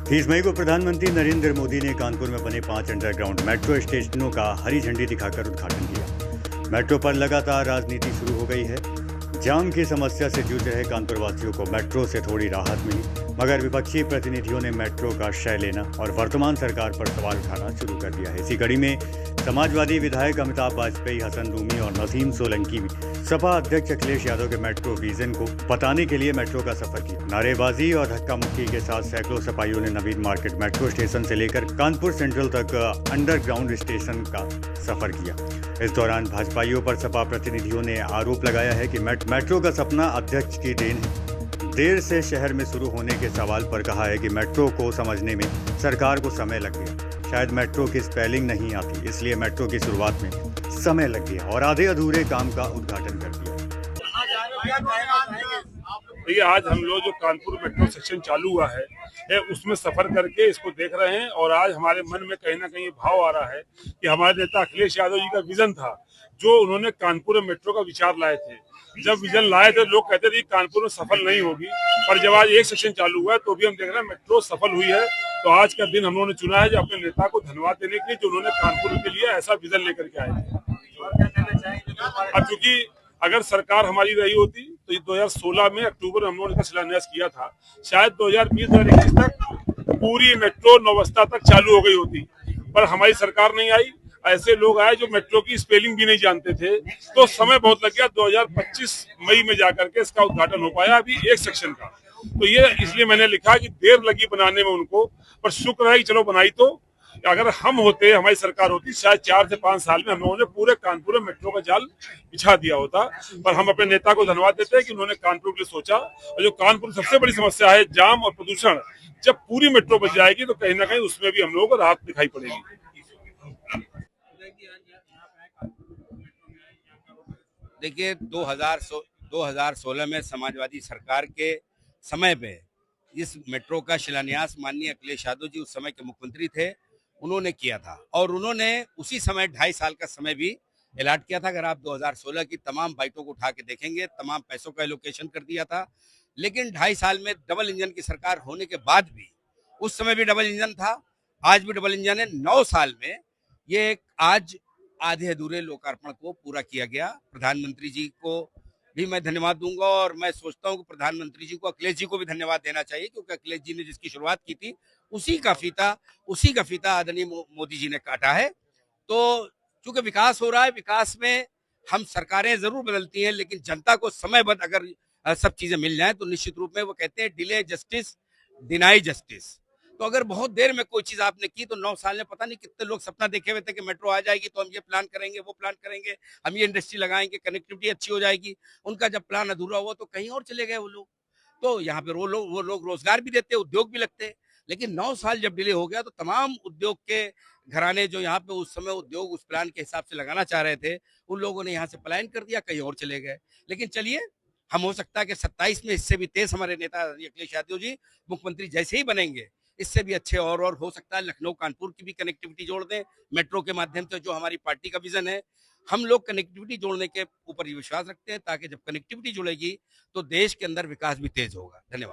30 मई को प्रधानमंत्री नरेंद्र मोदी ने कानपुर में बने 5 अंडरग्राउंड मेट्रो स्टेशनों का हरी झंडी दिखाकर उद्घाटन किया। मेट्रो पर लगातार राजनीति शुरू हो गई है। जाम की समस्या से जूझ रहे कानपुर वासियों को मेट्रो से थोड़ी राहत मिली, मगर विपक्षी प्रतिनिधियों ने मेट्रो का श्रेय लेना और वर्तमान सरकार पर सवाल उठाना शुरू कर दिया है। इसी कड़ी में समाजवादी विधायक अमिताभ वाजपेयी, हसन रूमी और नसीम सोलंकी ने सपा अध्यक्ष अखिलेश यादव के मेट्रो विजन को बताने के लिए मेट्रो का सफर किया। नारेबाजी और धक्का मुक्की के साथ सैकड़ों सपाइयों ने नवीन मार्केट मेट्रो स्टेशन से लेकर कानपुर सेंट्रल तक अंडरग्राउंड स्टेशन का सफर किया। इस दौरान भाजपाइयों पर सपा प्रतिनिधियों ने आरोप लगाया है कि मेट्रो का सपना अध्यक्ष की देन है। देर से शहर में शुरू होने के सवाल पर कहा है कि मेट्रो को समझने में सरकार को समय लग गया। शायद मेट्रो की स्पेलिंग नहीं आती, इसलिए मेट्रो की शुरुआत में समय लग गया और आधे अधूरे काम का उद्घाटन कर दिया। देखिए, आज हम लोग जो कानपुर मेट्रो सेक्शन चालू हुआ है उसमें सफर करके इसको देख रहे हैं और आज हमारे मन में कहीं ना कहीं भाव आ रहा है कि हमारे नेता अखिलेश यादव जी का विजन था, जो उन्होंने कानपुर में मेट्रो का विचार लाए थे। जब विजन लाए थे लोग कहते थे कानपुर में सफल नहीं होगी, पर जब आज एक सेक्शन चालू हुआ है तो भी हम देख रहे हैं मेट्रो सफल हुई है। तो आज का दिन हम लोगों ने चुना है जो अपने नेता को धन्यवाद देने के लिए, जो उन्होंने कानपुर के लिए ऐसा विजन लेकर के आए थे। अब क्योंकि अगर सरकार हमारी रही होती तो ये 2016 में अक्टूबर में हम लोगों ने शिलान्यास किया था, शायद 2020-2021 तक पूरी मेट्रो नौवस्था तक चालू हो गई होती, पर हमारी सरकार नहीं आई। ऐसे लोग आए जो मेट्रो की स्पेलिंग भी नहीं जानते थे, तो समय बहुत लग गया। 2025 मई में जाकर के इसका उद्घाटन हो पाया, अभी एक सेक्शन का। तो ये इसलिए मैंने लिखा कि देर लगी बनाने में उनको, पर शुक्र है कि चलो बनाई। तो अगर हम होते, हमारी सरकार होती, शायद 4 से 5 साल में हम लोगों ने पूरे कानपुर में मेट्रो का जाल बिछा दिया होता। पर हम अपने नेता को धन्यवाद देते हैं कि उन्होंने कानपुर के लिए सोचा। और जो कानपुर की सबसे बड़ी समस्या है जाम और प्रदूषण, जब पूरी मेट्रो बच जाएगी तो कहीं ना कहीं उसमें भी हम लोगों को राहत दिखाई पड़ेगी। देखिए, 2016 में समाजवादी सरकार के समय पे इस मेट्रो का शिलान्यास माननीय अखिलेश यादव जी उस समय के मुख्यमंत्री थे, उन्होंने किया था। और उन्होंने उसी समय 2.5 साल का समय भी अलॉट किया था। अगर आप 2016 की तमाम बाइटों को उठा के देखेंगे, तमाम पैसों का एलोकेशन कर दिया था। लेकिन 2.5 साल में डबल इंजन की सरकार होने के बाद भी, उस समय भी डबल इंजन था, आज भी डबल इंजन है। 9 साल में ये आज आधे अधूरे लोकार्पण को पूरा किया गया। प्रधानमंत्री जी को भी मैं धन्यवाद दूंगा और मैं सोचता हूं कि प्रधानमंत्री जी को, अखिलेश जी को भी धन्यवाद देना चाहिए, क्योंकि अखिलेश जी ने जिसकी शुरुआत की थी उसी का फीता आदरणीय मोदी जी ने काटा है। तो चूंकि विकास हो रहा है, विकास में हम सरकारें जरूर बदलती हैं, लेकिन जनता को समयबद्ध अगर सब चीजें मिल जाएं तो निश्चित रूप में वो कहते हैं डिले जस्टिस डिनाई जस्टिस। तो अगर बहुत देर में कोई चीज आपने की तो 9 साल में पता नहीं कितने लोग सपना देखे हुए थे कि मेट्रो आ जाएगी तो हम ये प्लान करेंगे, वो प्लान करेंगे, हम ये इंडस्ट्री लगाएंगे, कनेक्टिविटी अच्छी हो जाएगी। उनका जब प्लान अधूरा हुआ तो कहीं और चले गए वो लोग। तो यहाँ पे वो लोग रोजगार भी देते, उद्योग भी लगते। लेकिन 9 साल जब डिले हो गया तो तमाम उद्योग के घराने जो यहाँ पे उस समय उद्योग उस प्लान के हिसाब से लगाना चाह रहे थे, उन लोगों ने यहाँ से पलायन कर दिया, कहीं और चले गए। लेकिन चलिए, हम हो सकता है कि 27 में इससे भी तेज हमारे नेता अखिलेश यादव जी मुख्यमंत्री जैसे ही बनेंगे, इससे भी अच्छे और हो सकता है लखनऊ कानपुर की भी कनेक्टिविटी जोड़ दें मेट्रो के माध्यम से, जो हमारी पार्टी का विजन है। हम लोग कनेक्टिविटी जोड़ने के ऊपर विश्वास रखते हैं, ताकि जब कनेक्टिविटी जुड़ेगी तो देश के अंदर विकास भी तेज होगा। धन्यवाद।